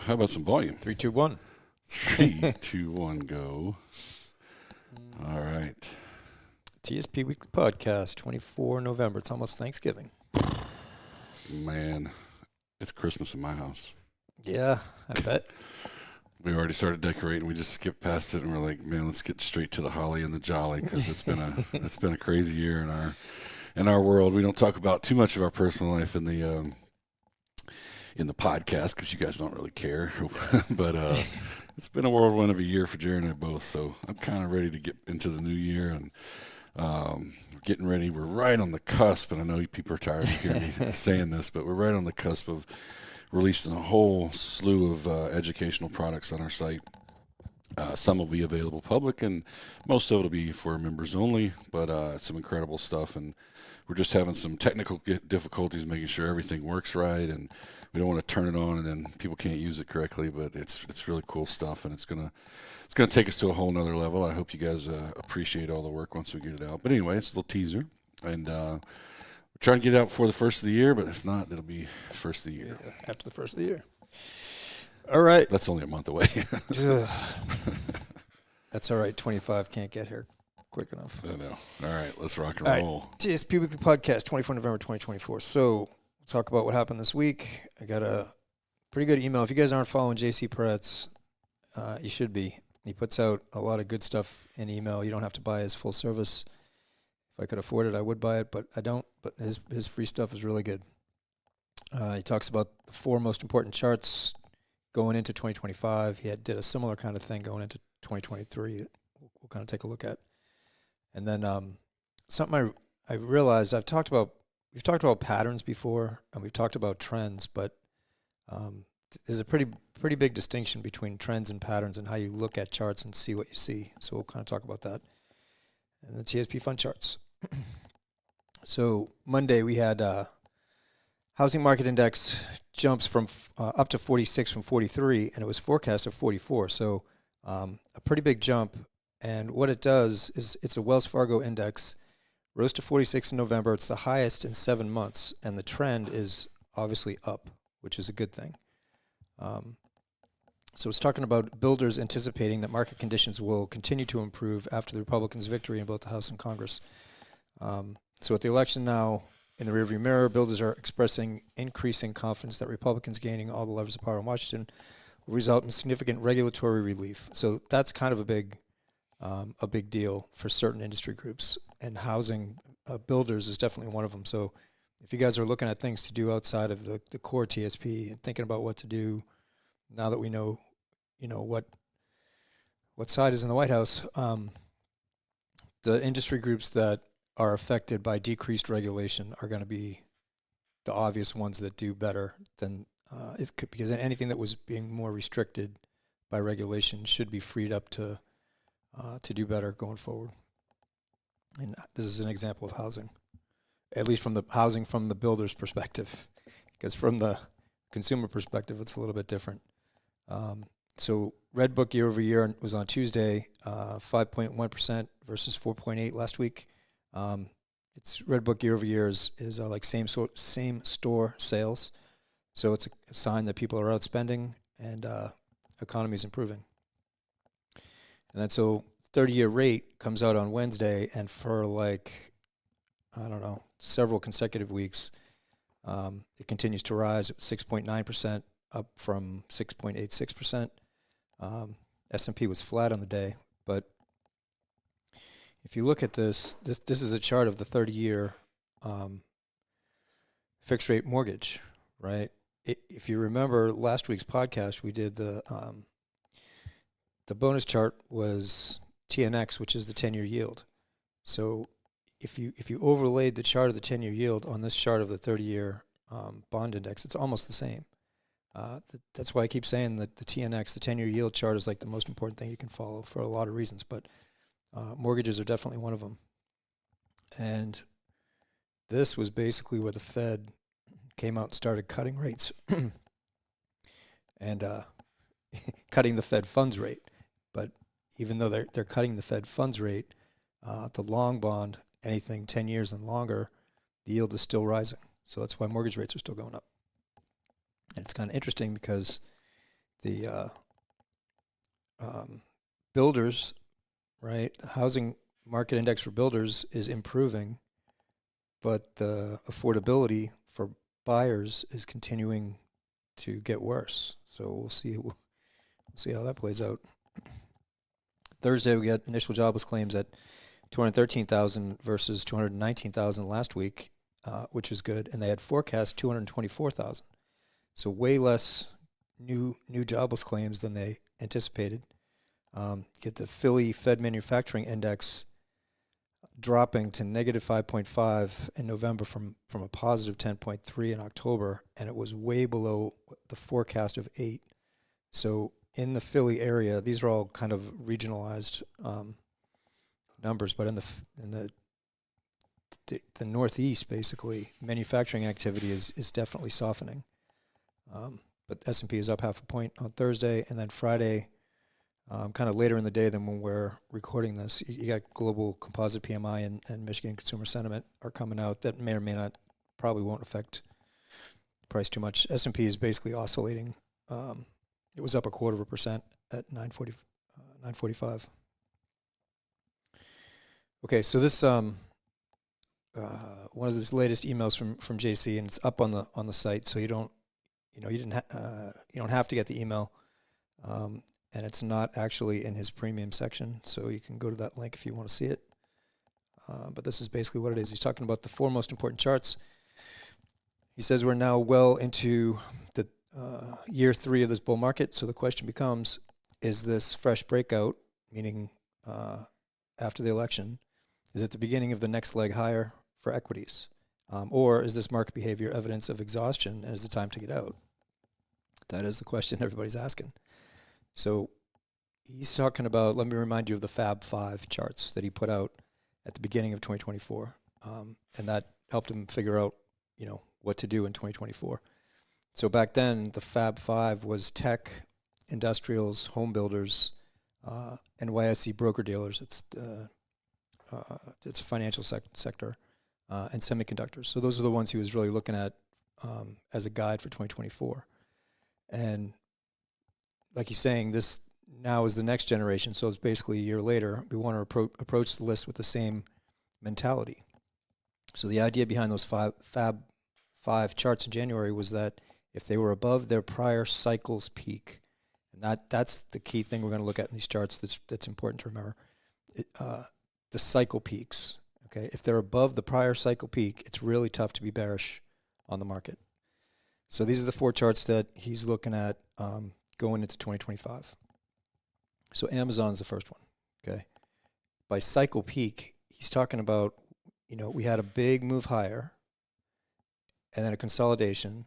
How about some volume? 3, 2, 1. 3, 2, 1, go. All right. TSP Weekly Podcast, 24 November. It's almost Thanksgiving. Man, it's Christmas in my house. Yeah, I bet. We already started decorating. We just skipped past it, and we're like, man, let's get straight to the holly and the jolly, because it's been a crazy year in our world. We don't talk about too much of our personal life in the podcast because you guys don't really care. But it's been a whirlwind of a year for Jerry and I both. So I'm kind of ready to get into the new year, and we're getting ready. We're right on the cusp, and I know people are tired of hearing me saying this, but we're right on the cusp of releasing a whole slew of educational products on our site. Some will be available public, and most of it will be for members only, but it's some incredible stuff, and we're just having some technical difficulties making sure everything works right, and we don't want to turn it on and then people can't use it correctly, but it's really cool stuff, and it's gonna take us to a whole nother level. I hope you guys appreciate all the work once we get it out. But anyway, it's a little teaser, and we're trying to get it out before the first of the year, but if not, it'll be first of the year. Yeah, after the first of the year. All right. That's only a month away. That's all right. 25 can't get here quick enough. I know. All right, let's rock and roll. Right. TSP Weekly Podcast, 24 November 2024. So we'll talk about what happened this week. I got a pretty good email. If you guys aren't following JC Pratt's, you should be. He puts out a lot of good stuff in email. You don't have to buy his full service. If I could afford it, I would buy it, but I don't. But his free stuff is really good. He talks about the 4 most important charts going into 2025. He did a similar kind of thing going into 2023. We'll kind of take a look at. And then something I realized we've talked about patterns before, and we've talked about trends, but there's a pretty big distinction between trends and patterns and how you look at charts and see what you see. So we'll kind of talk about that. And the TSP Fund charts. So Monday we had housing market index jumps from up to 46 from 43, and it was forecast of 44. So a pretty big jump. And what it does is it's a Wells Fargo index, rose to 46 in November. It's the highest in 7 months, and the trend is obviously up, which is a good thing. So it's talking about builders anticipating that market conditions will continue to improve after the Republicans' victory in both the House and Congress. So with the election now in the rearview mirror, builders are expressing increasing confidence that Republicans gaining all the levers of power in Washington will result in significant regulatory relief. So that's kind of a big deal for certain industry groups, and housing builders is definitely one of them. So if you guys are looking at things to do outside of the core TSP and thinking about what to do now that we know, what side is in the White House, the industry groups that are affected by decreased regulation are going to be the obvious ones that do better than because anything that was being more restricted by regulation should be freed up to do better going forward. And this is an example of housing, at least from the builder's perspective, because from the consumer perspective, it's a little bit different. So Redbook year over year was on Tuesday, 5.1% versus 4.8% last week. It's Redbook year over year is like same store sales. So it's a sign that people are outspending and economy is improving. And then so 30-year rate comes out on Wednesday, and for several consecutive weeks, it continues to rise at 6.9%, up from 6.86%. S&P was flat on the day, but if you look at this is a chart of the 30-year fixed rate mortgage, right? If you remember last week's podcast, we did the bonus chart was TNX, which is the 10-year yield. So if you overlaid the chart of the 10-year yield on this chart of the 30-year bond index, it's almost the same. That's why I keep saying that the TNX, the 10-year yield chart, is like the most important thing you can follow for a lot of reasons, but mortgages are definitely one of them. And this was basically where the Fed came out and started cutting rates and cutting the Fed funds rate. But even though they're cutting the Fed funds rate, the long bond, anything 10 years and longer, the yield is still rising. So that's why mortgage rates are still going up. And it's kind of interesting because The builders, right? The housing market index for builders is improving, but the affordability for buyers is continuing to get worse. So we'll see how that plays out. Thursday, we got initial jobless claims at 213,000 versus 219,000 last week, which is good. And they had forecast 224,000. So way less new jobless claims than they anticipated. Get the Philly Fed Manufacturing Index dropping to negative 5.5 in November from a positive 10.3 in October, and it was way below the forecast of 8. So in the Philly area, these are all kind of regionalized numbers, but in the Northeast, basically, manufacturing activity is definitely softening. But S&P is up 0.5 point on Thursday, and then Friday, kind of later in the day than when we're recording this, you got global composite PMI and Michigan consumer sentiment are coming out. That may or may not, probably won't affect the price too much. S&P is basically oscillating. It was up 0.25% at 945. Okay, so this one of these latest emails from JC, and it's up on the site, so you don't have to get the email. And it's not actually in his premium section, so you can go to that link if you want to see it. But this is basically what it is. He's talking about the 4 most important charts. He says we're now well into the year 3 of this bull market, so the question becomes, is this fresh breakout, meaning after the election, is it the beginning of the next leg higher for equities? Or is this market behavior evidence of exhaustion and is it time to get out? That is the question everybody's asking. So he's talking about, let me remind you of the Fab 5 charts that he put out at the beginning of 2024. And that helped him figure out, what to do in 2024. So back then, the Fab 5 was tech, industrials, home builders, NYSE broker-dealers. It's a financial sector, and semiconductors. So those are the ones he was really looking at as a guide for 2024. And like he's saying, this now is the next generation, so it's basically a year later. We want to approach the list with the same mentality. So the idea behind those Fab 5 charts in January was that if they were above their prior cycle's peak, and that's the key thing we're going to look at in these charts that's important to remember, the cycle peaks. Okay, if they're above the prior cycle peak, it's really tough to be bearish on the market. So these are the 4 charts that he's looking at going into 2025. So Amazon's the first one, okay? By cycle peak, he's talking about, we had a big move higher, and then a consolidation,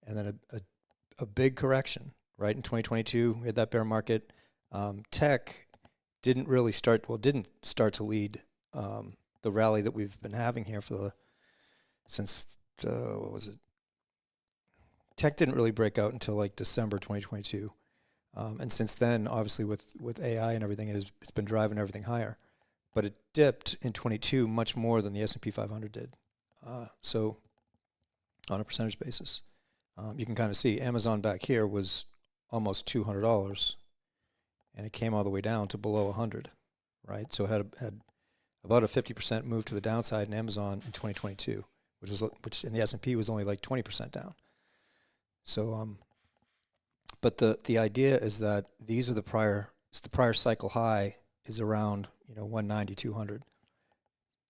and then a big correction, right? In 2022, we had that bear market. Tech didn't start to lead the rally that we've been having here since what was it? Tech didn't really break out until like December 2022. And since then, obviously with AI and everything, it's been driving everything higher. But it dipped in 22 much more than the S&P 500 did. So on a percentage basis, you can kind of see Amazon back here was almost $200, and it came all the way down to below 100, right? So it had about a 50% move to the downside in Amazon in 2022, which in the S&P was only like 20% down. So, but the idea is that these are the prior cycle high is around 190, 200.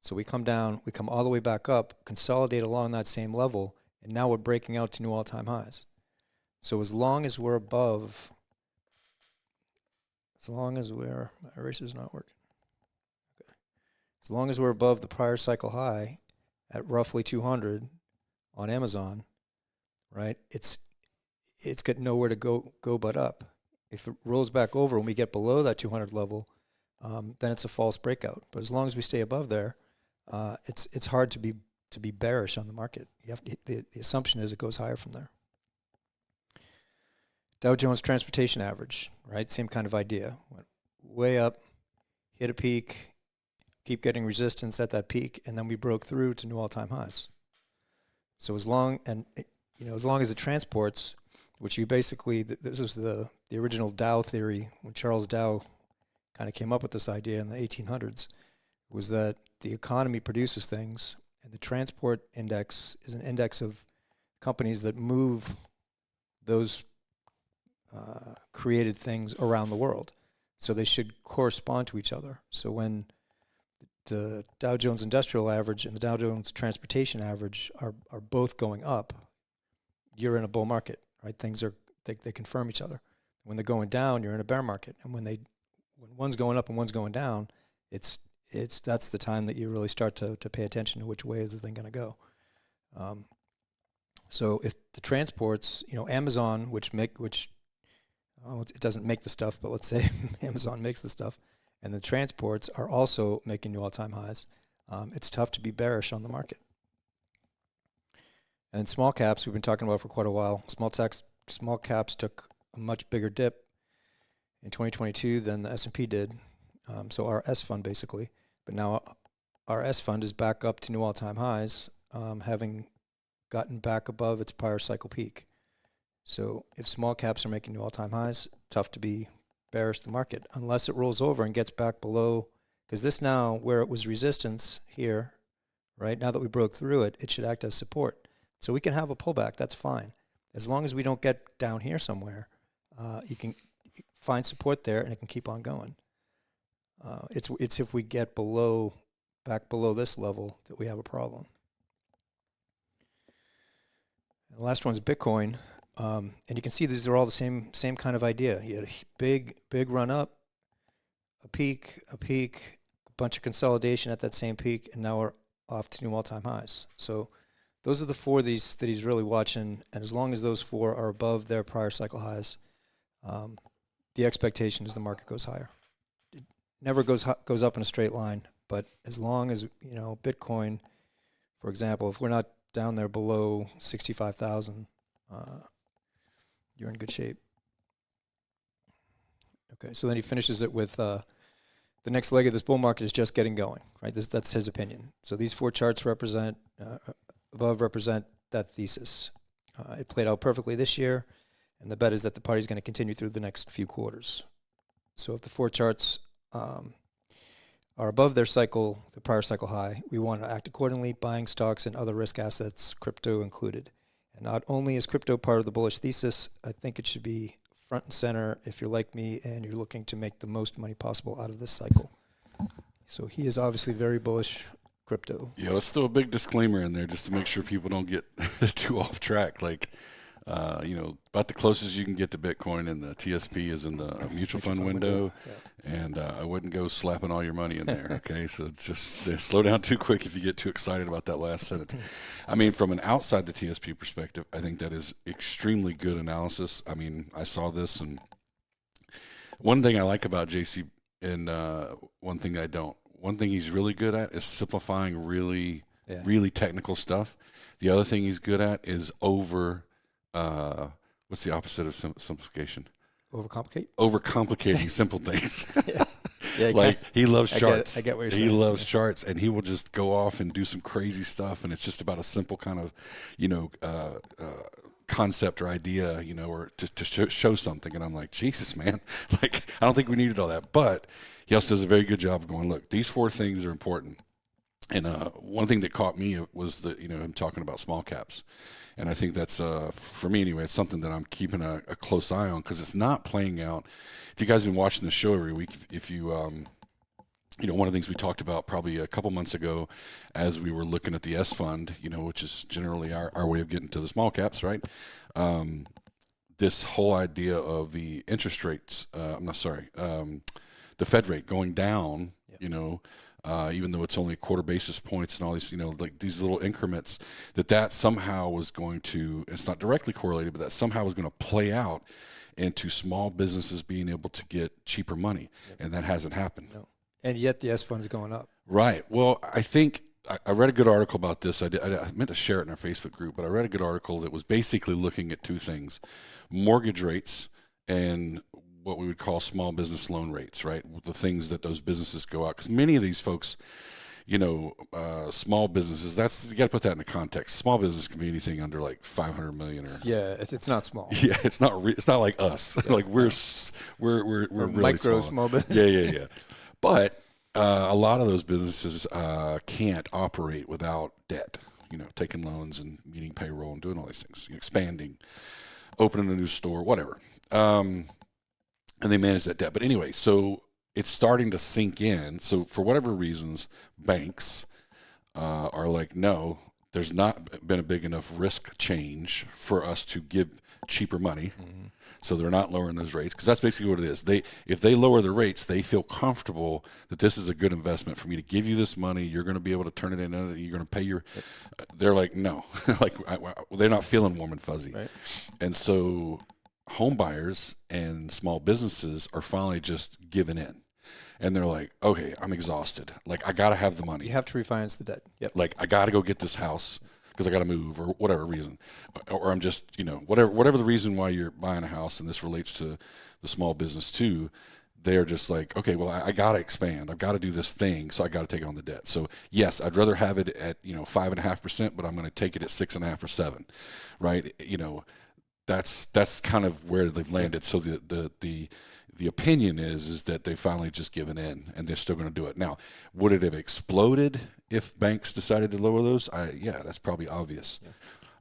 So we come down, we come all the way back up, consolidate along that same level, and now we're breaking out to new all-time highs. So as long as we're above, my eraser's not working. Okay. As long as we're above the prior cycle high at roughly 200 on Amazon, right? It's got nowhere to go but up. If it rolls back over and we get below that 200 level, then it's a false breakout. But as long as we stay above there, it's hard to be bearish on the market. The assumption is it goes higher from there. Dow Jones Transportation Average, right? Same kind of idea. Went way up, hit a peak, keep getting resistance at that peak, and then we broke through to new all-time highs. So as long as it transports, which you basically, this was the original Dow theory when Charles Dow kind of came up with this idea in the 1800s, was that the economy produces things, and the transport index is an index of companies that move those created things around the world. So they should correspond to each other. So when the Dow Jones Industrial Average and the Dow Jones Transportation Average are both going up, you're in a bull market, right? Things are they confirm each other. When they're going down, you're in a bear market. And when one's going up and one's going down, that's the time that you really start to pay attention to which way is the thing going to go. So if the transports, Amazon, it doesn't make the stuff, but let's say Amazon makes the stuff, and the transports are also making new all-time highs, it's tough to be bearish on the market. And small caps, we've been talking about for quite a while. Small caps took a much bigger dip in 2022 than the S&P did. So our S fund basically, but now our S fund is back up to new all-time highs, having gotten back above its prior cycle peak. So if small caps are making new all-time highs, tough to be bearish the market unless it rolls over and gets back below, because this now, where it was resistance here, right, now that we broke through it, it should act as support. So we can have a pullback, that's fine. As long as we don't get down here somewhere, you can find support there and it can keep on going. It's if we get back below this level that we have a problem. And the last one's Bitcoin. And you can see these are all the same kind of idea. You had a big run up, a peak, a bunch of consolidation at that same peak, and now we're off to new all-time highs. So those are the four that he's really watching, and as long as those four are above their prior cycle highs, the expectation is the market goes higher. It never goes up in a straight line, but as long as Bitcoin, for example, if we're not down there below 65,000, you're in good shape. Okay, so then he finishes it with the next leg of this bull market is just getting going, right? That's his opinion. So these four charts represent that thesis. It played out perfectly this year, and the bet is that the party's going to continue through the next few quarters. So if the four charts are above their prior cycle high, we want to act accordingly, buying stocks and other risk assets, crypto included. And not only is crypto part of the bullish thesis, I think it should be front and center if you're like me and you're looking to make the most money possible out of this cycle. So he is obviously very bullish crypto. Yeah, let's throw a big disclaimer in there just to make sure people don't get too off track. Like, about the closest you can get to Bitcoin, and the TSP is in the mutual fund window. Yeah. And I wouldn't go slapping all your money in there, okay? So just slow down too quick if you get too excited about that last sentence. I mean, from an outside the TSP perspective, I think that is extremely good analysis. I mean, I saw this, and one thing I like about JC, and one thing I don't. One thing he's really good at is simplifying really technical stuff. The other thing he's good at is what's the opposite of simplification? Overcomplicating simple things. Yeah, he loves charts. I get what you're saying. He loves charts, and he will just go off and do some crazy stuff, and it's just about a simple kind of, concept or idea, or to show something. And I'm like, Jesus, man, I don't think we needed all that. But he also does a very good job of going, look, these four things are important. And one thing that caught me was him talking about small caps. And I think that's, for me anyway, it's something that I'm keeping a close eye on, because it's not playing out. If you guys have been watching the show every week, if you, one of the things we talked about probably a couple months ago as we were looking at the S fund, which is generally our way of getting to the small caps, right? This whole idea of the interest rates, the Fed rate going down, even though it's only a quarter basis points and all these, like these little increments, that somehow was going to, it's not directly correlated, but that somehow was going to play out into small businesses being able to get cheaper money. Yep. And that hasn't happened. No. And yet the S fund's going up. Right. Well, I think I read a good article about this. I meant to share it in our Facebook group, but I read a good article that was basically looking at two things: mortgage rates and what we would call small business loan rates, right? The things that those businesses go out. Because many of these folks, small businesses, you got to put that into context. Small business can be anything under like 500 million or yeah, it's not small. yeah, it's not like us. Yeah, like we're really micro small business. Yeah. But a lot of those businesses can't operate without debt. Taking loans and meeting payroll and doing all these things, expanding, opening a new store, whatever. And they manage that debt. But anyway, so it's starting to sink in. So for whatever reasons, banks are like, no, there's not been a big enough risk change for us to give cheaper money. Mm-hmm. So they're not lowering those rates, because that's basically what it is. If they lower the rates, they feel comfortable that this is a good investment for me to give you this money. You're going to be able to turn it in. You're going to pay your. They're like, no, they're not feeling warm and fuzzy, right. And so home buyers and small businesses are finally just giving in. And they're like, okay, I'm exhausted. Like, I got to have the money. You have to refinance the debt. Yep. Like, I got to go get this house because I got to move, or whatever reason. Or I'm just, whatever the reason why you're buying a house, and this relates to the small business too, they're just like, okay, well, I got to expand. I've got to do this thing, so I got to take on the debt. So, yes, I'd rather have it at, 5.5%, but I'm going to take it at 6.5 or 7, right? That's kind of where they've landed. So the opinion is that they've finally just given in, and they're still going to do it. Now, would it have exploded if banks decided to lower those? Yeah, that's probably obvious.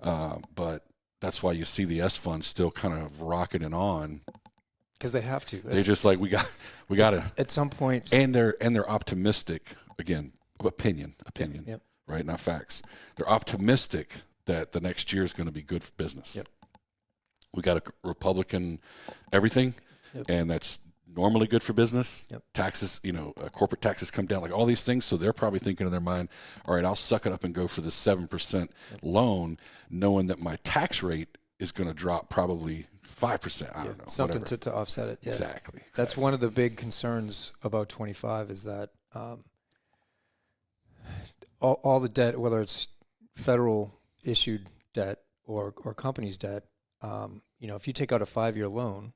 Yeah. But that's why you see the S fund still kind of rocketing on. Because they have to. They're just like, we got to. At some point. And they're optimistic. Again, opinion, yep. Right? Not facts. They're optimistic that the next year is going to be good for business. Yep. We got a Republican everything. Yep. And that's normally good for business. Yep. Taxes, corporate taxes come down, like all these things. So they're probably thinking in their mind, all right, I'll suck it up and go for the 7% loan, knowing that my tax rate is going to drop probably 5%. I don't know. Something to offset it. Yeah. Exactly. That's one of the big concerns about 25 is that all the debt, whether it's federal issued debt or companies' debt, if you take out a 5-year loan,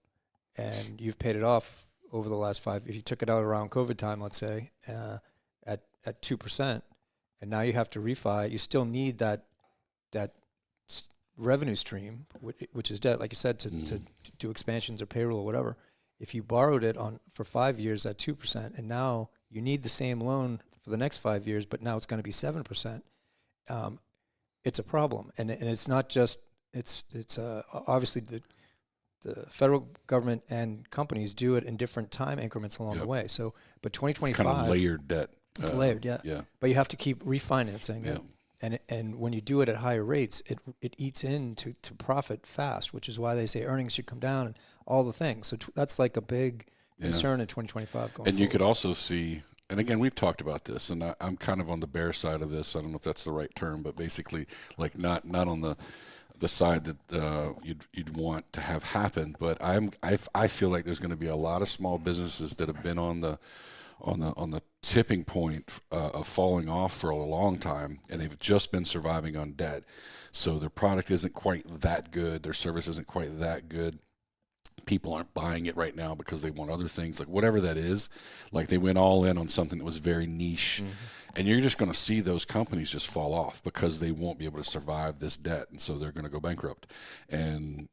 and you've paid it off over the last 5. If you took it out around COVID time, let's say, at 2%, and now you have to refi, you still need that revenue stream, which is debt, like you said, to do expansions or payroll or whatever. If you borrowed it for 5 years at 2%, and now you need the same loan for the next 5 years, but now it's going to be 7%, it's a problem. And it's not just it's obviously the federal government and companies do it in different time increments along the way. So, but 2025, it's kind of layered debt. It's layered, yeah. Yeah. But you have to keep refinancing it, and when you do it at higher rates, it eats into profit fast, which is why they say earnings should come down and all the things. So that's like a big concern in 2025 going And forward. you could also see, and again, we've talked about this, and I'm kind of on the bear side of this. I don't know if that's the right term, but basically, like not on the side that you'd want to have happen, but I feel like there's going to be a lot of small businesses that have been on the tipping point of falling off for a long time, and they've just been surviving on debt. So their product isn't quite that good, their service isn't quite that good. People aren't buying it right now because they want other things, like whatever that is. Like they went all in on something that was very niche. Mm-hmm. And you're just going to see those companies just fall off because they won't be able to survive this debt. And so they're going to go bankrupt. And,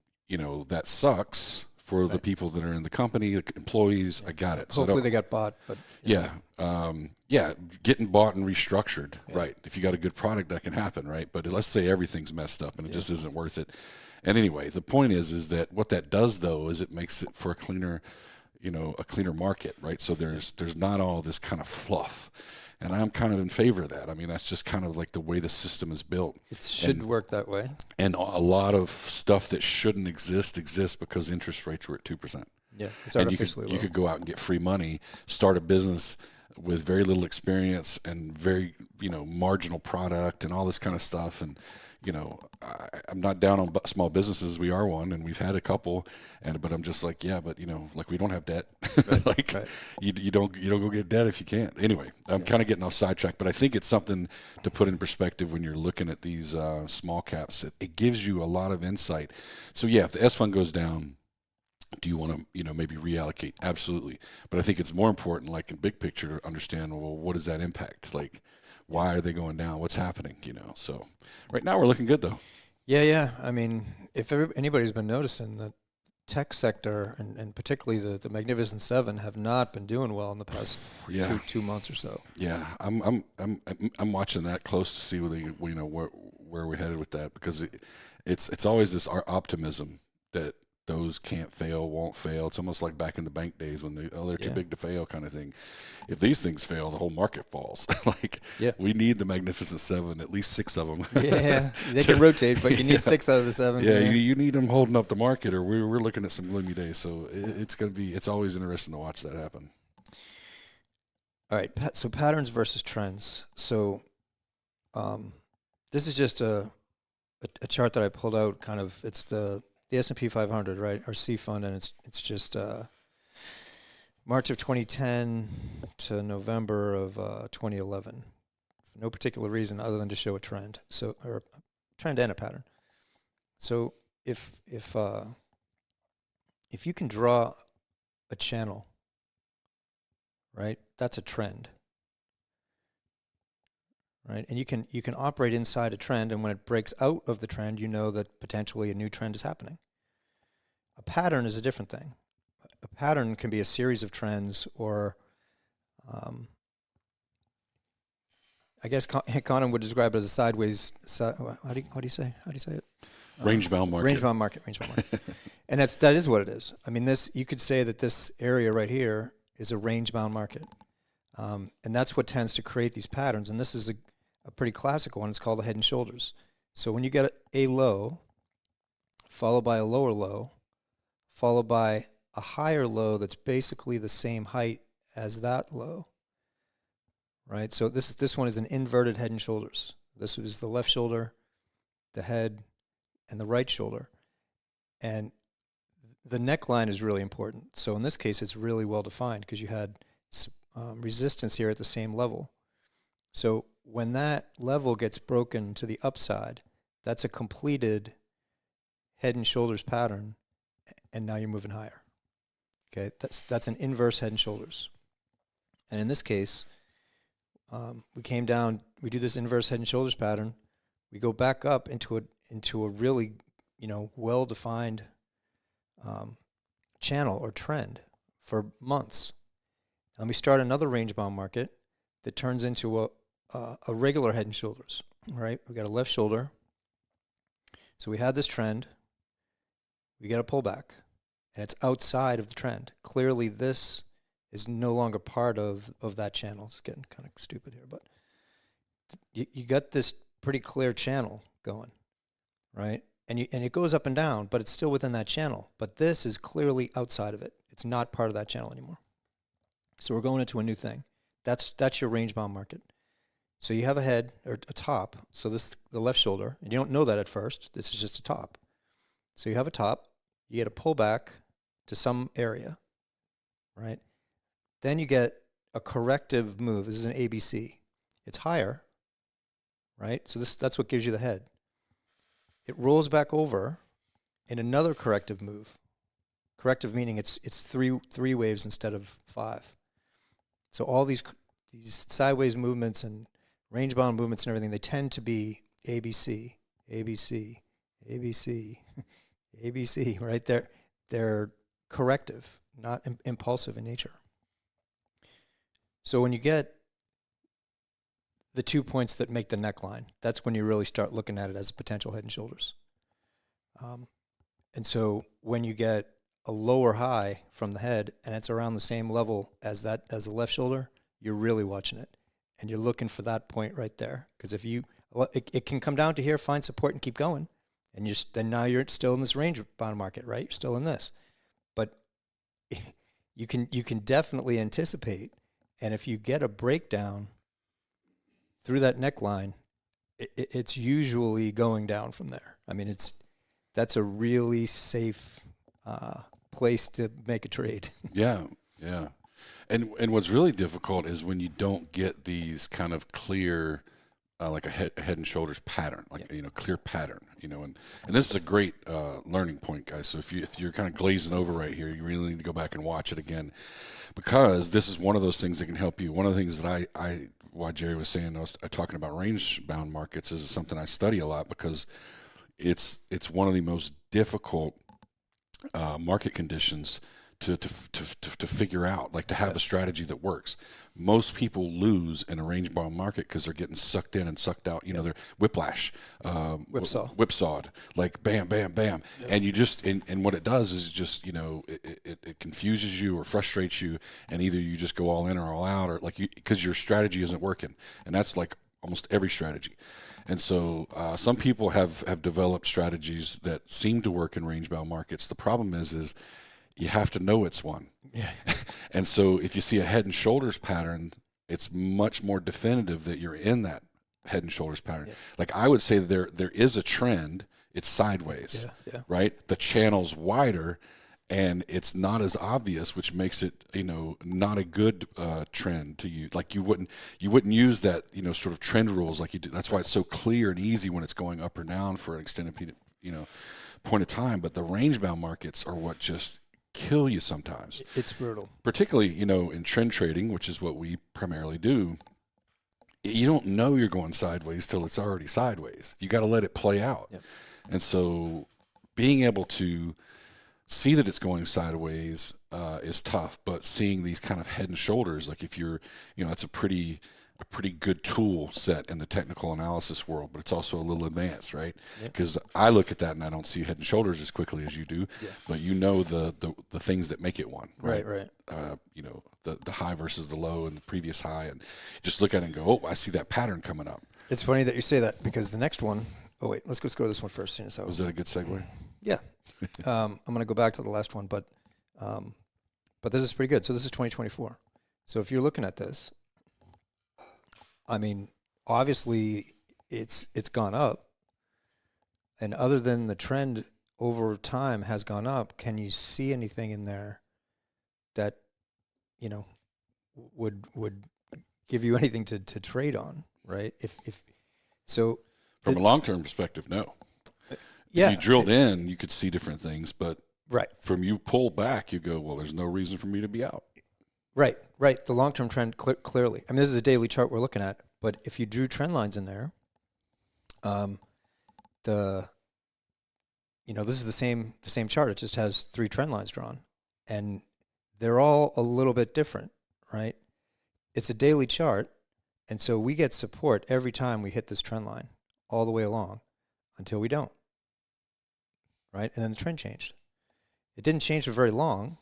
that sucks for the people that are in the company, the employees. I got it. Hopefully they got bought. But getting bought and restructured, right. If you got a good product, that can happen, right? But let's say everything's messed up and it just isn't worth it. And anyway, the point is that what that does, though, is it makes it for a cleaner market, right? So there's not all this kind of fluff. And I'm kind of in favor of that. I mean, that's just kind of like the way the system is built. It should work that way. And a lot of stuff that shouldn't exist exists because interest rates were at 2%. Yeah, it's artificially low. You could go out and get free money, start a business with very little experience and very, marginal product and all this kind of stuff. And, I'm not down on small businesses. We are one, and we've had a couple. But I'm just like, we don't have debt. Right. You don't go get debt if you can't. Anyway, I'm kind of getting off sidetrack, but I think it's something to put in perspective when you're looking at these small caps. It gives you a lot of insight. So if the S fund goes down, do you want to, maybe reallocate? Absolutely. But I think it's more important, like in big picture, to understand, well, what does that impact? Like, Why are they going down? What's happening? So right now we're looking good though. Yeah. I mean, if anybody's been noticing, the tech sector and particularly the Magnificent Seven have not been doing well in the past two months or so. Yeah, I'm watching that close to see where we're headed with that, because it's always this optimism that those can't fail, won't fail. It's almost like back in the bank days when they're too big to fail kind of thing. If these things fail, the whole market falls. We need the Magnificent Seven, at least 6 of them. Yeah, they can rotate, but you need 6 out of the 7. Yeah, you need them holding up the market, or we're looking at some gloomy days. So it's always interesting to watch that happen. All right, so patterns versus trends. So this is just a chart that I pulled out. Kind of, it's the S&P 500, right? Our C fund, and it's just March of 2010 to November of 2011. For no particular reason other than to show a trend. So, or a trend and a pattern. So if you can draw a channel, right, that's a trend. Right, and you can operate inside a trend, and when it breaks out of the trend, you know that potentially a new trend is happening. A pattern is a different thing. A pattern can be a series of trends, or I guess Conan would describe it as a sideways. How do you say it? Range-bound market. Range-bound market. And that is what it is. I mean, you could say that this area right here is a range-bound market, and that's what tends to create these patterns. And this is a pretty classic one. It's called a head and shoulders. So when you get a low, followed by a lower low, followed by a higher low that's basically the same height as that low, right? So this one is an inverted head and shoulders. This is the left shoulder, the head, and the right shoulder. And the neckline is really important. So in this case, it's really well defined because you had resistance here at the same level. So when that level gets broken to the upside, that's a completed head and shoulders pattern, and now you're moving higher. Okay, that's an inverse head and shoulders. And in this case, we came down, we do this inverse head and shoulders pattern, we go back up into a really, well-defined channel or trend for months. And we start another range-bound market that turns into a regular head and shoulders, right? We got a left shoulder. So we had this trend. We get a pullback, and it's outside of the trend. Clearly, this is no longer part of that channel. It's getting kind of stupid here, but you got this pretty clear channel going, right? And it goes up and down, but it's still within that channel. But this is clearly outside of it. It's not part of that channel anymore. So we're going into a new thing. That's your range-bound market. So you have a head or a top. So this is the left shoulder, and you don't know that at first. This is just a top. So you have a top. You get a pullback to some area, right? Then you get a corrective move. This is an ABC. It's higher, right? So that's what gives you the head. It rolls back over in another corrective move. Corrective meaning it's three waves instead of 5. So all these sideways movements and range-bound movements and everything, they tend to be ABC, ABC, ABC, ABC, right? They're corrective, not impulsive in nature. So when you get the 2 points that make the neckline, that's when you really start looking at it as a potential head and shoulders. And so when you get a lower high from the head and it's around the same level as the left shoulder, you're really watching it. And you're looking for that point right there. Because if it can come down to here, find support and keep going. And then now you're still in this range-bound market, right? You're still in this. But you can definitely anticipate. And if you get a breakdown through that neckline, it's usually going down from there. I mean, that's a really safe place to make a trade. Yeah. And what's really difficult is when you don't get these kind of clear like a head and shoulders pattern, like clear pattern, and this is a great learning point, guys. So if you're kind of glazing over right here, you really need to go back and watch it again, because this is one of those things that can help you. One of the things that why Jerry was saying, I was talking about range bound markets, is something I study a lot, because it's one of the most difficult market conditions to figure out, like to have a strategy that works. Most people lose in a range bound market because they're getting sucked in and sucked out. They're whipsawed, like bam, bam, bam. Yep. And you just, and what it does is just, it confuses you or frustrates you, and either you just go all in or all out, or because your strategy isn't working. And that's like almost every strategy. And so some people have developed strategies that seem to work in range bound markets. The problem is you have to know it's one. Yeah. And so if you see a head and shoulders pattern, it's much more definitive that you're in that head and shoulders pattern. Yeah. Like I would say that there is a trend. It's sideways, right? The channel's wider, and it's not as obvious, which makes it, not a good trend to use. Like you wouldn't use that, sort of trend rules like you do. That's why it's so clear and easy when it's going up or down for an extended, point of time. But the range bound markets are what just kill you sometimes. It's brutal. Particularly, in trend trading, which is what we primarily do. You don't know you're going sideways till it's already sideways. You got to let it play out. Yep. And so being able to see that it's going sideways is tough, but seeing these kind of head and shoulders, like if you're, that's a pretty good tool set in the technical analysis world, but it's also a little advanced, right? Because I look at that and I don't see head and shoulders as quickly as you do, but the things that make it one, right? Right. The high versus the low and the previous high, and just look at it and go, oh, I see that pattern coming up. It's funny that you say that, because the next one, let's go this one first. Was that a good segue? Yeah. I'm going to go back to the last one, but this is pretty good. So this is 2024. So if you're looking at this, I mean, obviously it's gone up, and other than the trend over time has gone up, can you see anything in there that, would give you anything to trade on, right? If so, from a long-term perspective, no. Yeah. If you drilled in, you could see different things, but right. From you pull back, you go, well, there's no reason for me to be out. Right. The long-term trend, clearly. I mean, this is a daily chart we're looking at, but if you drew trend lines in there, this is the same chart. It just has 3 trend lines drawn, and they're all a little bit different, right? It's a daily chart, and so we get support every time we hit this trend line all the way along until we don't, right? And then the trend changed. It didn't change for very long.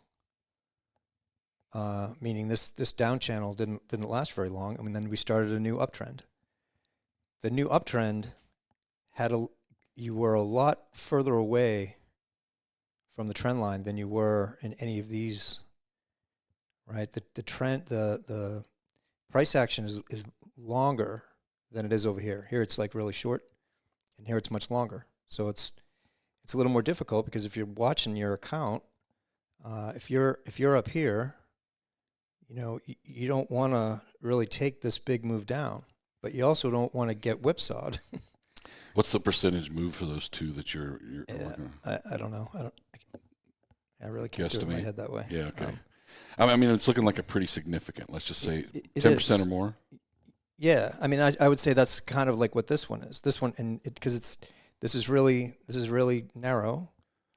Meaning this down channel didn't last very long. I mean, then we started a new uptrend. The new uptrend you were a lot further away from the trend line than you were in any of these, right? The trend, the price action is longer than it is over here. Here it's like really short, and here it's much longer. So it's a little more difficult, because if you're watching your account, if you're up here, you don't want to really take this big move down, but you also don't want to get whipsawed. What's the percentage move for those two that you're working on? I don't know. I really can't do it in my head that way. Yeah, okay. I mean, it's looking like a pretty significant, let's just say 10% or more. Yeah, I mean, I would say that's kind of like what this one is. This one, and because this is really narrow.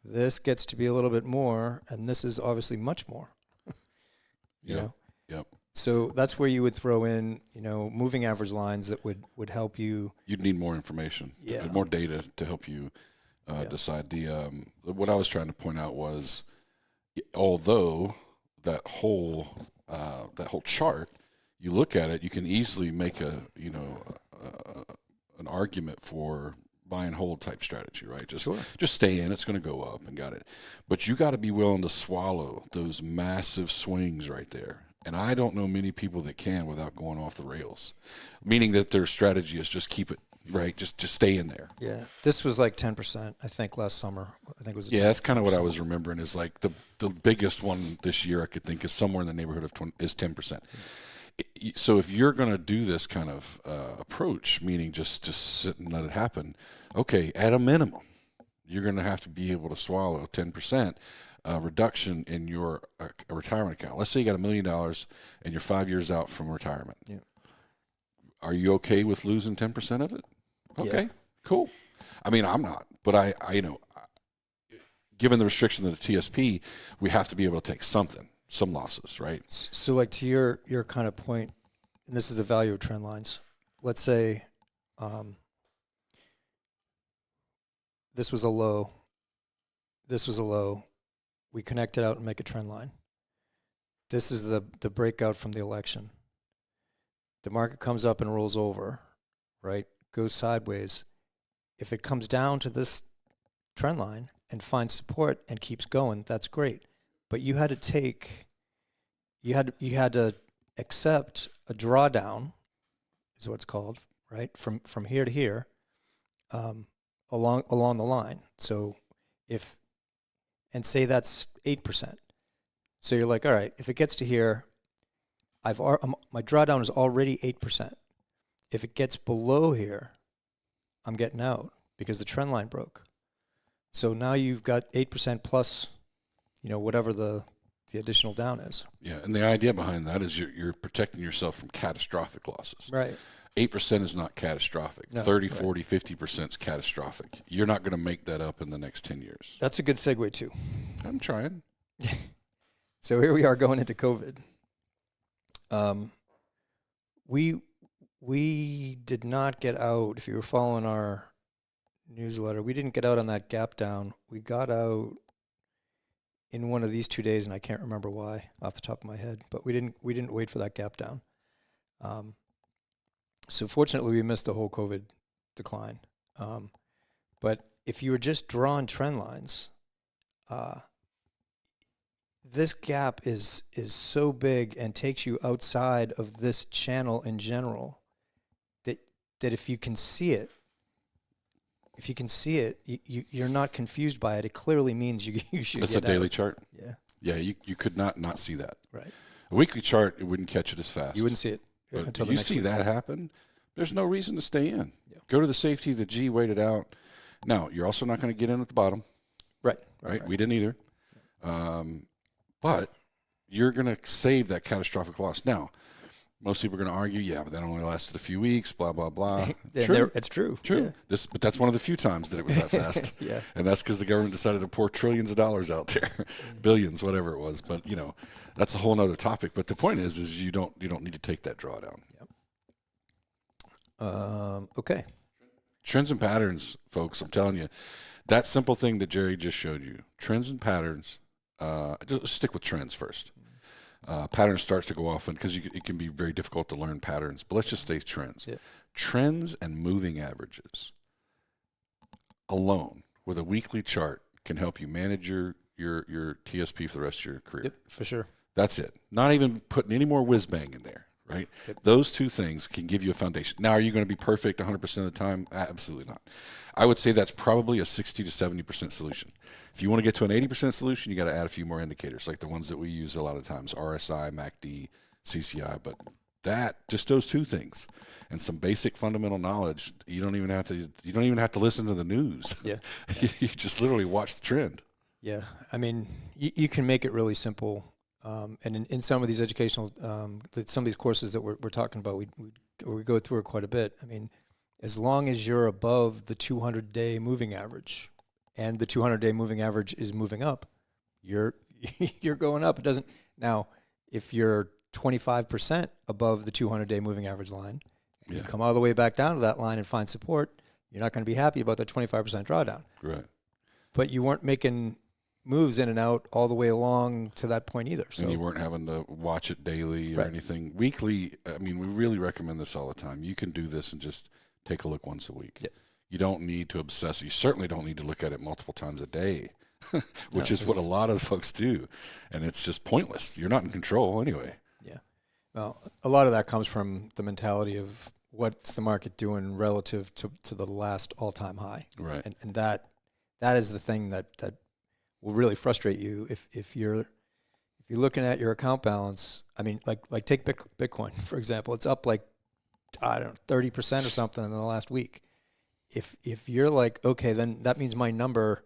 This gets to be a little bit more, and this is obviously much more. Yep. So that's where you would throw in, moving average lines that would help you. You'd need more information, more data to help you decide. What I was trying to point out was, although that whole chart, you look at it, you can easily make an argument for buy and hold type strategy, right? Just stay in. It's going to go up, and got it. But you got to be willing to swallow those massive swings right there. And I don't know many people that can without going off the rails, meaning that their strategy is just keep it, right? Just stay in there. Yeah. This was like 10%, I think, last summer. I think it was. That's kind of what I was remembering, is like the biggest one this year I could think is somewhere in the neighborhood of is 10%. So if you're going to do this kind of approach, meaning just sit and let it happen, okay, at a minimum, you're going to have to be able to swallow 10% reduction in your retirement account. Let's say you got $1 million and you're 5 years out from retirement. Yeah. Are you okay with losing 10% of it? Okay, Yeah. cool. I mean, I'm not, but I given the restriction of the TSP, we have to be able to take some losses, right? So like to your kind of point, and this is the value of trend lines. Let's say this was a low. This was a low. We connect it out and make a trend line. This is the breakout from the election. The market comes up and rolls over, right? Goes sideways. If it comes down to this trend line and finds support and keeps going, that's great. But you had to accept a drawdown, is what it's called, right? From here to here, along the line. So say that's 8%. So you're like, all right, if it gets to here, my drawdown is already 8%. If it gets below here, I'm getting out because the trend line broke. So now you've got 8% plus, whatever the additional down is. Yeah, and the idea behind that is you're protecting yourself from catastrophic losses. Right. 8% is not catastrophic. No, 30, right. 40, 50% is catastrophic. You're not going to make that up in the next 10 years. That's a good segue too. I'm trying. So here we are going into COVID. We did not get out. If you were following our newsletter, we didn't get out on that gap down. We got out in one of these 2 days, and I can't remember why off the top of my head. But we didn't wait for that gap down. So fortunately, we missed the whole COVID decline. But if you were just drawing trend lines, this gap is so big and takes you outside of this channel in general that if you can see it, you're not confused by it. It clearly means you should. That's get a daily out. chart. Yeah. Yeah, you could not see that. Right. A weekly chart, it wouldn't catch it as fast. You wouldn't see it. But until if the you next see week. that happen, there's no reason to stay in. Yeah. Go to the safety of the G, wait it out. Now, you're also not going to get in at the bottom. Right. We didn't either. But you're going to save that catastrophic loss. Now, most people are going to argue, yeah, but that only lasted a few weeks, blah, blah, blah. True. It's true. True. Yeah. But that's one of the few times that it was that fast. Yeah. And that's because the government decided to pour trillions of dollars out there, billions, whatever it was. But, that's a whole other topic. But the point is you don't need to take that drawdown. Yep. Okay. Trends and patterns, folks, I'm telling you, that simple thing that Jerry just showed you, trends and patterns, just stick with trends first. Patterns starts to go off because it can be very difficult to learn patterns, but let's just say trends. Yeah. Trends and moving averages alone with a weekly chart can help you manage your TSP for the rest of your career. Yep, for sure. That's it. Not even putting any more whiz bang in there, right? Yep. Those two things can give you a foundation. Now, are you going to be perfect 100% of the time? Absolutely not. I would say that's probably a 60 to 70% solution. If you want to get to an 80% solution, you got to add a few more indicators, like the ones that we use a lot of times, RSI, MACD, CCI. But just those two things and some basic fundamental knowledge, you don't even have to listen to the news. Yeah. You just literally watch the trend. Yeah. I mean, you can make it really simple. And in some of these educational, some of these courses that we're talking about, we go through it quite a bit. I mean, as long as you're above the 200-day moving average, and the 200-day moving average is moving up, you're going up. It doesn't now. If you're 25% above the 200-day moving average line, and you come all the way back down to that line and find support, you're not going to be happy about that 25% drawdown. Right. But you weren't making moves in and out all the way along to that point either. So and you weren't having to watch it daily or Right. anything. Weekly, I mean, we really recommend this all the time. You can do this and just take a look once a week. Yeah. You don't need to obsess. You certainly don't need to look at it multiple times a day, which is what a lot of folks do. And it's just pointless. You're not in control anyway. Yeah. Well, a lot of that comes from the mentality of what's the market doing relative to the last all-time high. Right. And that is the thing that will really frustrate you if you're if you're looking at your account balance, I mean, like take Bitcoin, for example, it's up like, I don't know, 30% or something in the last week. If you're like, okay, then that means my number,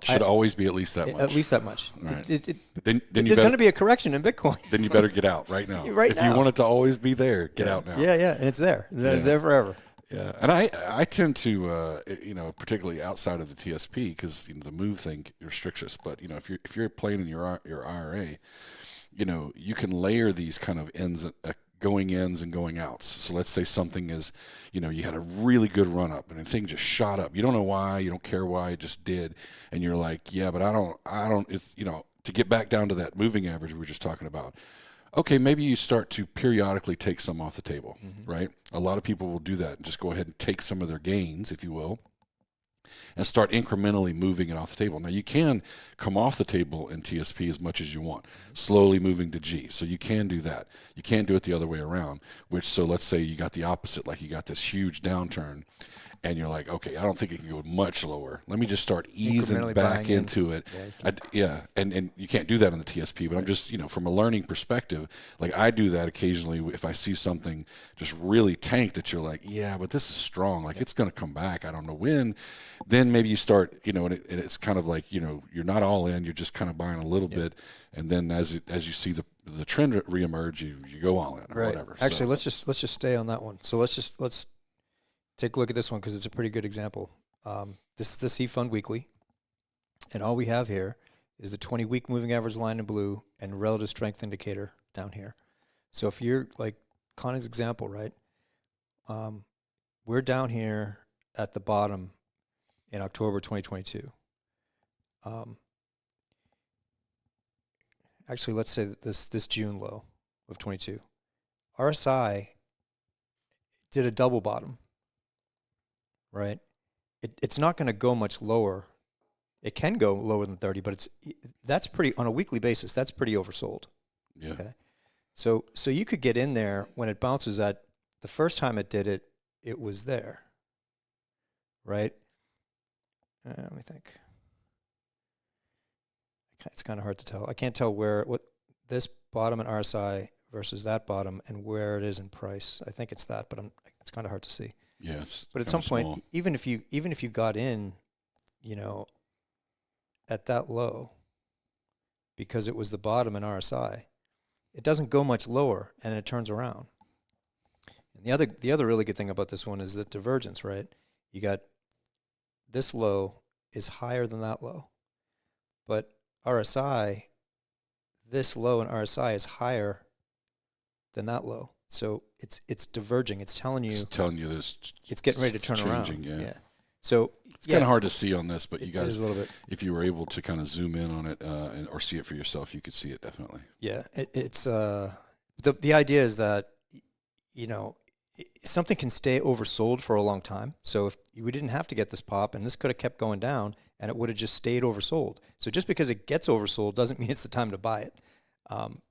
should always be at least that much. At least that much. Right. Then there's going to be a correction in Bitcoin. Then you better get out right now. If you want it to always be there, get out now. Yeah, and it's there. It's there forever. Yeah, and I tend to, particularly outside of the TSP, because the move thing restricts us. But if you're playing in your IRA, you can layer these kind of going ins and going outs. So let's say something is, you had a really good run up and the thing just shot up. You don't know why, you don't care why, it just did, and you're like, yeah, but I don't. It's to get back down to that moving average we were just talking about. Okay, maybe you start to periodically take some off the table, right? A lot of people will do that and just go ahead and take some of their gains, if you will, and start incrementally moving it off the table. Now, you can come off the table in TSP as much as you want, slowly moving to G. So you can do that. You can't do it the other way around, so let's say you got the opposite, like you got this huge downturn, and you're like, okay, I don't think it can go much lower. Let me just start easing back into it. And you can't do that in the TSP, but I'm just, from a learning perspective, like I do that occasionally if I see something just really tank that you're like, yeah, but this is strong. Like it's going to come back. I don't know when. Then maybe you start, and it's kind of like, you're not all in. You're just kind of buying a little bit. And then as you see the trend reemerge, you go all in or whatever. Actually, let's just stay on that one. So let's take a look at this one because it's a pretty good example. This is the C Fund Weekly, and all we have here is the 20-week moving average line in blue and relative strength indicator down here. So if you're like Connie's example, right, we're down here at the bottom in October 2022. Actually, let's say that this June low of 22. RSI did a double bottom. Right, it's not going to go much lower. It can go lower than 30, but that's pretty on a weekly basis. That's pretty oversold. Yeah. Okay. So you could get in there when it bounces at the first time it did it. It was there. Right. Let me think. It's kind of hard to tell. I can't tell what this bottom in RSI versus that bottom and where it is in price. I think it's that, but it's kind of hard to see. Yes, but at some point, even if you got in, at that low, because it was the bottom in RSI, it doesn't go much lower, and it turns around. And the other really good thing about this one is the divergence, right? You got this low is higher than that low, but RSI, this low in RSI is higher than that low. So it's diverging. It's telling you this. It's getting ready to turn changing, around. Yeah. So it's kind of hard to see on this, but you guys, a little bit. If you were able to kind of zoom in on it or see it for yourself, you could see it definitely. Yeah, it's the idea is that something can stay oversold for a long time. So if we didn't have to get this pop, and this could have kept going down, and it would have just stayed oversold. So just because it gets oversold doesn't mean it's the time to buy it.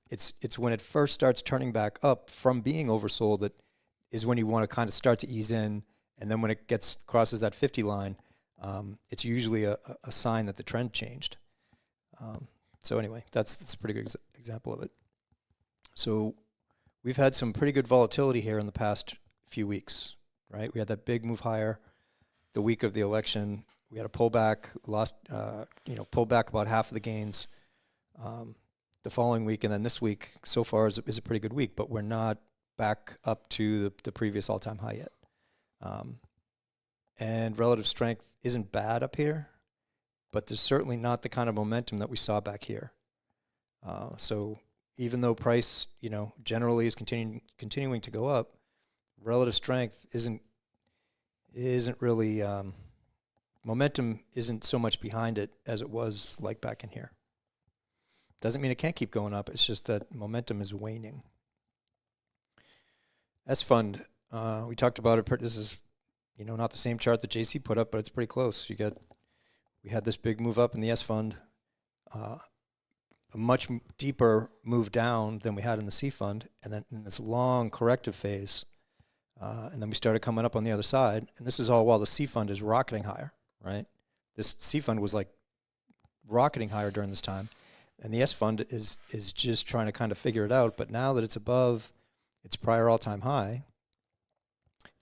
It's when it first starts turning back up from being oversold that is when you want to kind of start to ease in, and then when it crosses that 50 line, it's usually a sign that the trend changed. So anyway, that's a pretty good example of it. So we've had some pretty good volatility here in the past few weeks, right? We had that big move higher the week of the election. We had a pullback, pulled back about half of the gains the following week, and then this week so far is a pretty good week, but we're not back up to the previous all-time high yet. And relative strength isn't bad up here, but there's certainly not the kind of momentum that we saw back here. So even though price, generally is continuing to go up, relative strength isn't really momentum isn't so much behind it as it was like back in here. Doesn't mean it can't keep going up. It's just that momentum is waning. S Fund, we talked about it. This is, not the same chart that JC put up, but it's pretty close. We had this big move up in the S Fund, a much deeper move down than we had in the C Fund, and then in this long corrective phase, and then we started coming up on the other side. And this is all while the C Fund is rocketing higher, right? This C Fund was like rocketing higher during this time. And the S fund is just trying to kind of figure it out. But now that it's above its prior all-time high,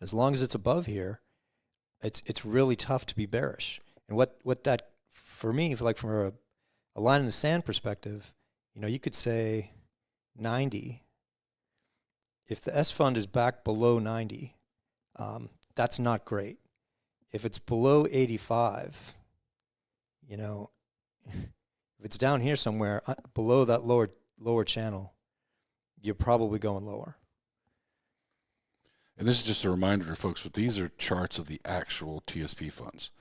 as long as it's above here, it's really tough to be bearish. And what that, for me, like from a line in the sand perspective, you could say 90. If the S fund is back below 90, that's not great. If it's below 85, if it's down here somewhere below that lower channel, you're probably going lower. And this is just a reminder to folks, but these are charts of the actual TSP funds,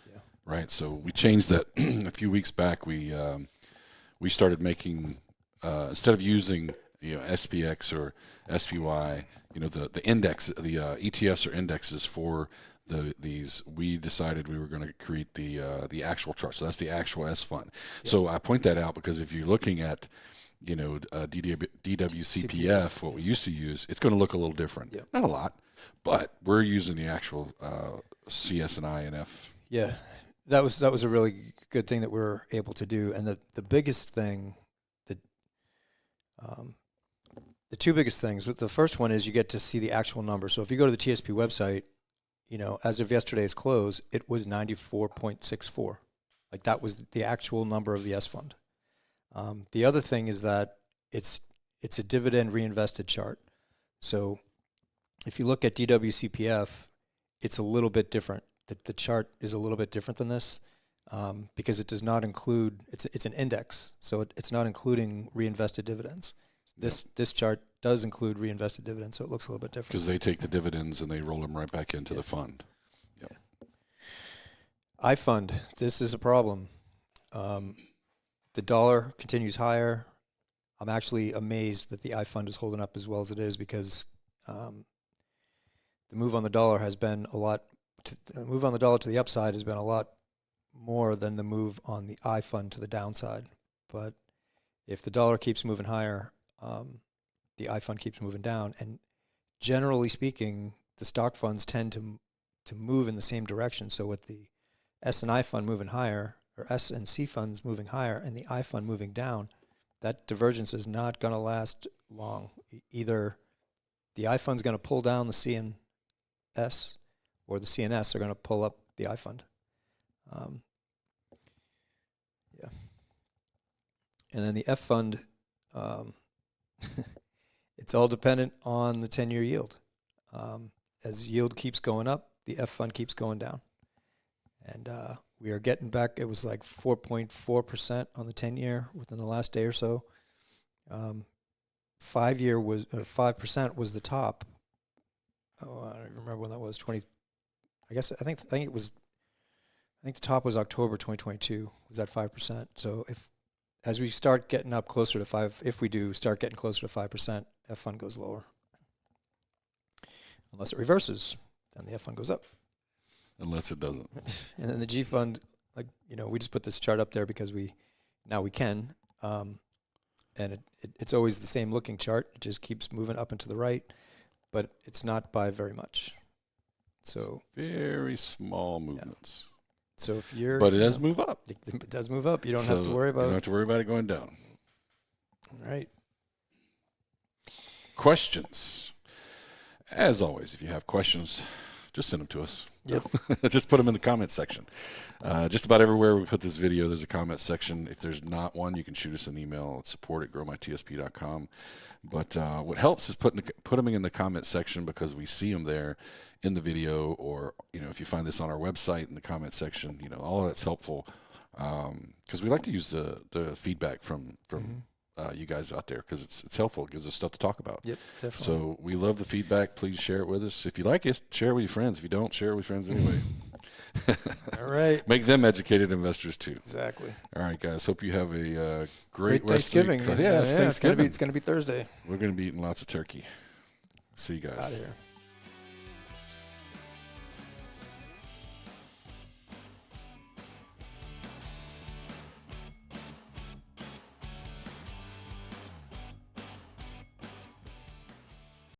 right? So we changed that a few weeks back. We started making instead of using SPX or SPY, the index, the ETFs or indexes for these. We decided we were going to create the actual chart. So that's the actual S fund. Yep. So I point that out because if you're looking at DWCPF, what we used to use, it's going to look a little different. Yep. Not a lot, but we're using the actual CS and I and F. Yeah, that was a really good thing that we're able to do. And the biggest thing, the two biggest things, the first one is you get to see the actual number. So if you go to the TSP website, as of yesterday's close, it was 94.64. Like that was the actual number of the S fund. The other thing is that it's a dividend reinvested chart. So if you look at DWCPF, it's a little bit different. The chart is a little bit different than this because it does not include, it's an index, so it's not including reinvested dividends. This chart does include reinvested dividends, so it looks a little bit different. Because they take the dividends and they roll them right back into the fund. Yep. Yeah. iFund, this is a problem. The dollar continues higher. I'm actually amazed that the iFund is holding up as well as it is because the move on the dollar has been a lot. The move on the dollar to the upside has been a lot more than the move on the iFund to the downside. But if the dollar keeps moving higher, the iFund keeps moving down. And generally speaking, the stock funds tend to move in the same direction. So with the S&I fund moving higher, or S and C funds moving higher, and the iFund moving down, that divergence is not going to last long. Either the iFund's going to pull down the C and S, or the C and S are going to pull up the iFund. Yeah. And then the F fund, it's all dependent on the 10-year yield. As yield keeps going up, the F fund keeps going down. And we are getting back, it was like 4.4% on the 10-year within the last day or so. 5-year was 5% was the top. Oh, I don't remember when that was. I think the top was October 2022. Was at 5%. So as we start getting up closer to 5, if we do start getting closer to 5%, F fund goes lower. Unless it reverses, then the F fund goes up. Unless it doesn't. And then the G fund, we just put this chart up there because we can. And it's always the same looking chart. It just keeps moving up and to the right, but it's not by very much. So very small movements. Yeah. So if you're, but it does move up. It does move up. You don't have to worry about. You don't have to worry about it going down. All right. Questions. As always, if you have questions, just send them to us. Yep. Just put them in the comments section. Just about everywhere we put this video, there's a comment section. If there's not one, you can shoot us an email at support@growmytsp.com. But what helps is put them in the comment section because we see them there in the video, or if you find this on our website in the comment section, all of that's helpful because we like to use the feedback from you guys out there because it's helpful. It gives us stuff to talk about. Yep, definitely. So we love the feedback. Please share it with us. If you like it, share it with your friends. If you don't, share it with friends anyway. All right. Make them educated investors too. Exactly. All right, guys. Hope you have a great Thanksgiving. Yeah, it's Thanksgiving. It's going to be Thursday. We're going to be eating lots of turkey. See you guys. Out of here.